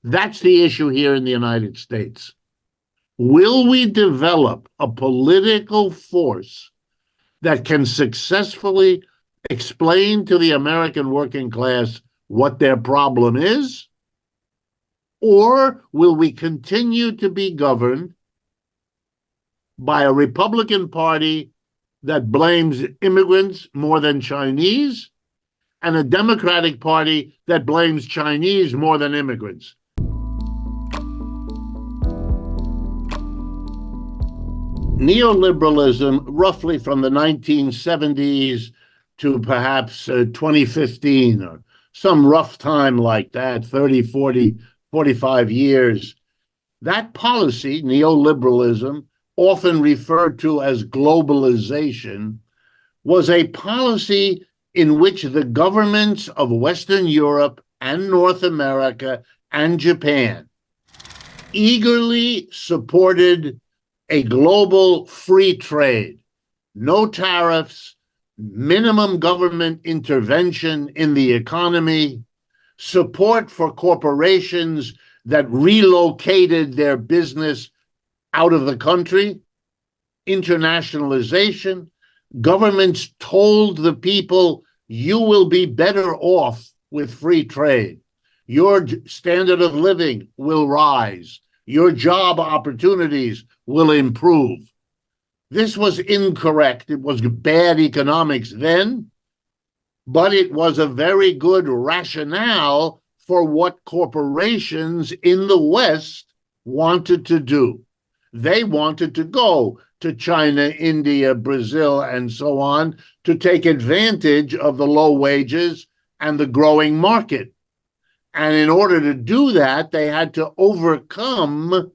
That's the issue here in the United States. Will we develop a political force that can successfully explain to the American working class what their problem is? Or will we continue to be governed by a Republican Party that blames immigrants more than Chinese, and a Democratic Party that blames Chinese more than immigrants? Neoliberalism, roughly from the 1970s to perhaps 2015, or some rough time like that, 30, 40, 45 years, that policy, neoliberalism, often referred to as globalization, was a policy in which the governments of Western Europe and North America and Japan eagerly supported a global free trade, no tariffs, minimum government intervention in the economy, support for corporations that relocated their business out of the country, internationalization. Governments told the people, you will be better off with free trade. Your standard of living will rise. Your job opportunities will improve. This was incorrect. It was bad economics then, but it was a very good rationale for what corporations in the West wanted to do. They wanted to go to China, India, Brazil, and so on to take advantage of the low wages and the growing market. And in order to do that, they had to overcome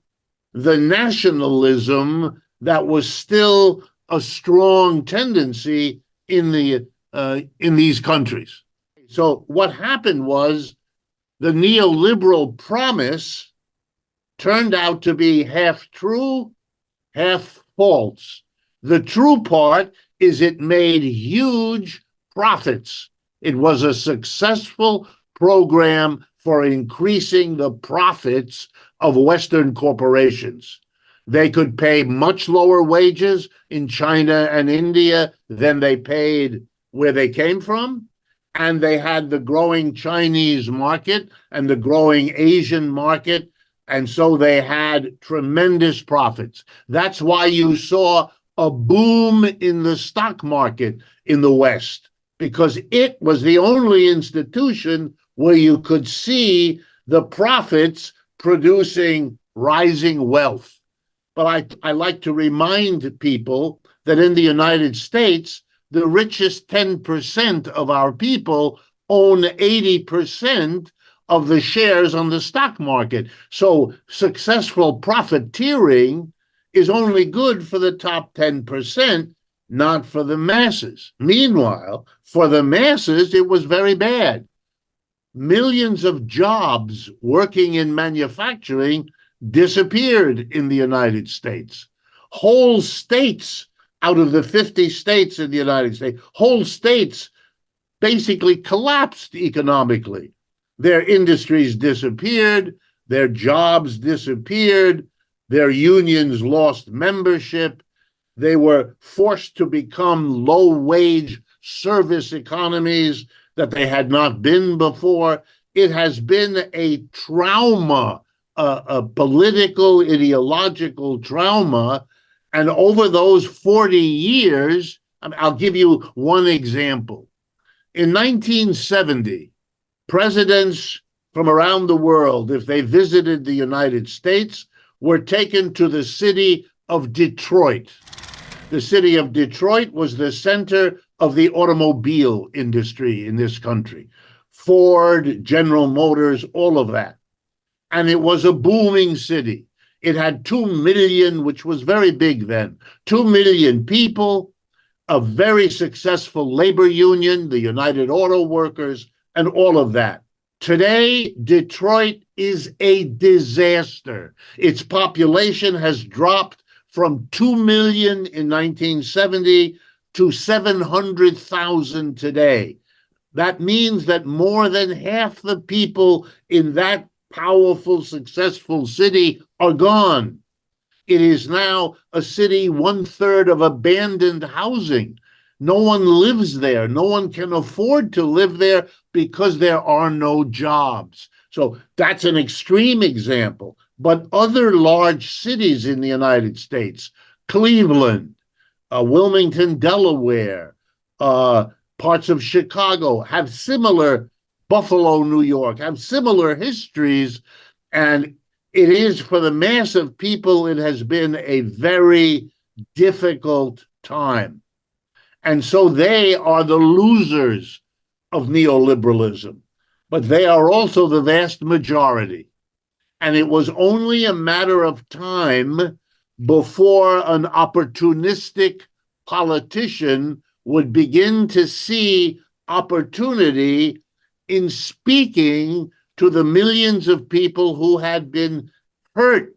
the nationalism that was still a strong tendency in these countries. So what happened was the neoliberal promise turned out to be half true, half false. The true part is it made huge profits. It was a successful program for increasing the profits of Western corporations. They could pay much lower wages in China and India than they paid where they came from. And they had the growing Chinese market and the growing Asian market. And so they had tremendous profits. That's why you saw a boom in the stock market in the West, because it was the only institution where you could see the profits producing rising wealth. But I like to remind people that in the United States, the richest 10% of our people own 80% of the shares on the stock market. So successful profiteering is only good for the top 10%, not for the masses. Meanwhile, for the masses, it was very bad. Millions of jobs working in manufacturing disappeared in the United States. Whole states out of the 50 states in the United States, whole states basically collapsed economically. Their industries disappeared, their jobs disappeared, their unions lost membership. They were forced to become low-wage service economies that they had not been before. It has been a trauma, a political, ideological trauma. And over those 40 years, I'll give you one example. In 1970, presidents from around the world, if they visited the United States, were taken to the city of Detroit. The city of Detroit was the center of the automobile industry in this country. Ford, General Motors, all of that. And it was a booming city. It had 2 million, which was very big then, 2 million people, a very successful labor union, the United Auto Workers, and all of that. Today, Detroit is a disaster. Its population has dropped from 2 million in 1970 to 700,000 today. That means that more than half the people in that powerful, successful city are gone. It is now a city 1/3 of abandoned housing. No one lives there. No one can afford to live there because there are no jobs. So that's an extreme example. But other large cities in the United States, Cleveland, Wilmington, Delaware, parts of Chicago have similar, Buffalo, New York, have similar histories. And it is, for the mass of people, it has been a very difficult time. And so they are the losers of neoliberalism, but they are also the vast majority. And it was only a matter of time before an opportunistic politician would begin to see opportunity in speaking to the millions of people who had been hurt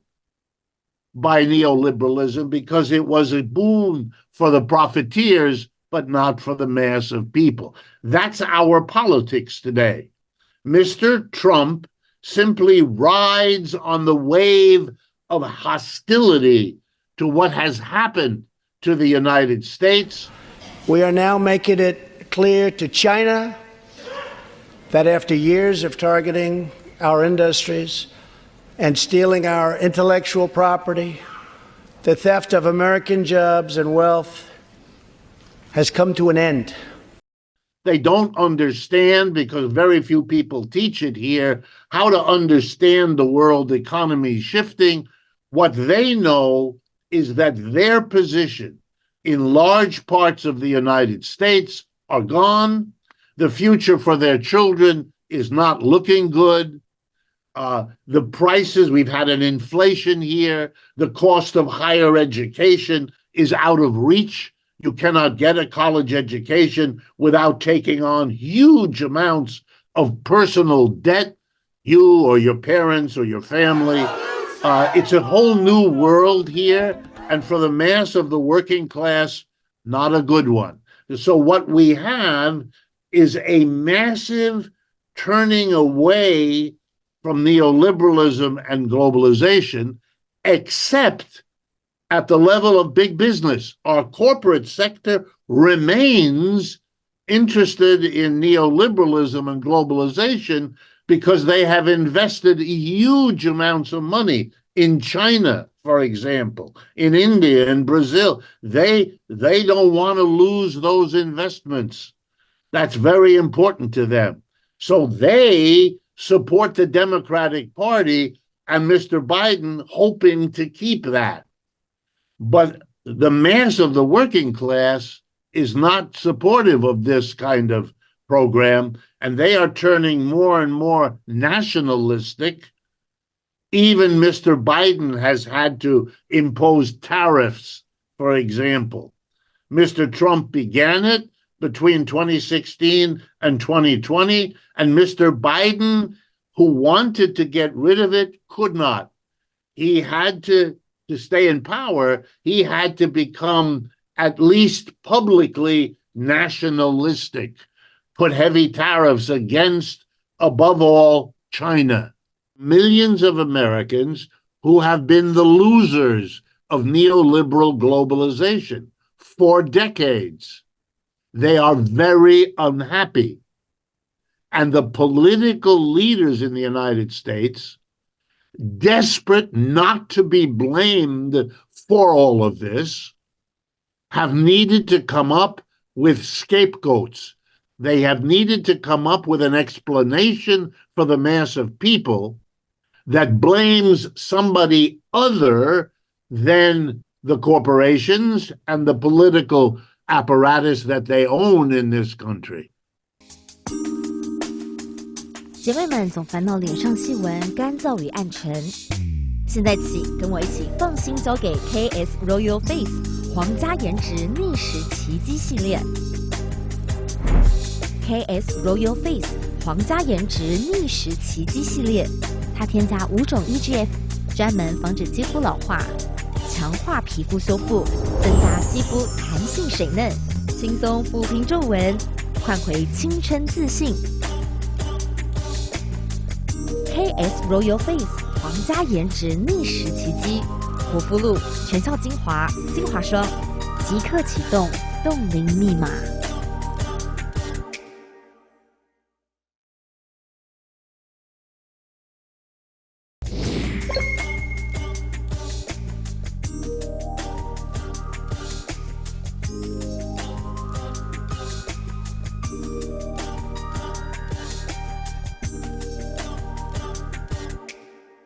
by neoliberalism because it was a boon for the profiteers, but not for the mass of people. That's our politics today. Mr. Trump simply rides on the wave of hostility to what has happened to the United States. We are now making it clear to China that after years of targeting our industries and stealing our intellectual property, the theft of American jobs and wealth has come to an end. They don't understand, because very few people teach it here, how to understand the world economy shifting. What they know is that their position in large parts of the United States are gone. The future for their children is not looking good. The prices, we've had an inflation here. The cost of higher education is out of reach. You cannot get a college education without taking on huge amounts of personal debt, you or your parents or your family. It's a whole new world here. And for the mass of the working class, not a good one. So what we have is a massive turning away from neoliberalism and globalization, except at the level of big business. Our corporate sector remains interested in neoliberalism and globalization because they have invested huge amounts of money in China, for example, in India and Brazil. They don't want to lose those investments. That's very important to them. So they support the Democratic Party and Mr. Biden, hoping to keep that. But the mass of the working class is not supportive of this kind of program, and they are turning more and more nationalistic. Even Mr. Biden has had to impose tariffs, for example. Mr. Trump began it between 2016 and 2020, and Mr. Biden, who wanted to get rid of it, could not. He had to stay in power, he had to become at least publicly nationalistic, put heavy tariffs against, above all, China. Millions of Americans who have been the losers of neoliberal globalization for decades. They are very unhappy. And the political leaders in the United States, desperate not to be blamed for all of this, have needed to come up with scapegoats. They have needed to come up with an explanation for the mass of people that blames somebody other than the corporations and the political apparatus that they own in this country. 姐妹们总烦恼脸上细纹、干燥与暗沉，现在起跟我一起放心交给 KS Royal Face 皇家颜值逆时奇迹系列。KS Royal Face 皇家颜值逆时奇迹系列，它添加5种 EGF， 专门防止肌肤老化，强化皮肤修复，增加肌肤弹性水嫩，轻松抚平皱纹，换回青春自信。PS Royal Face 皇家颜值逆时奇迹，护肤露全效精华，精华霜即刻启动冻龄密码。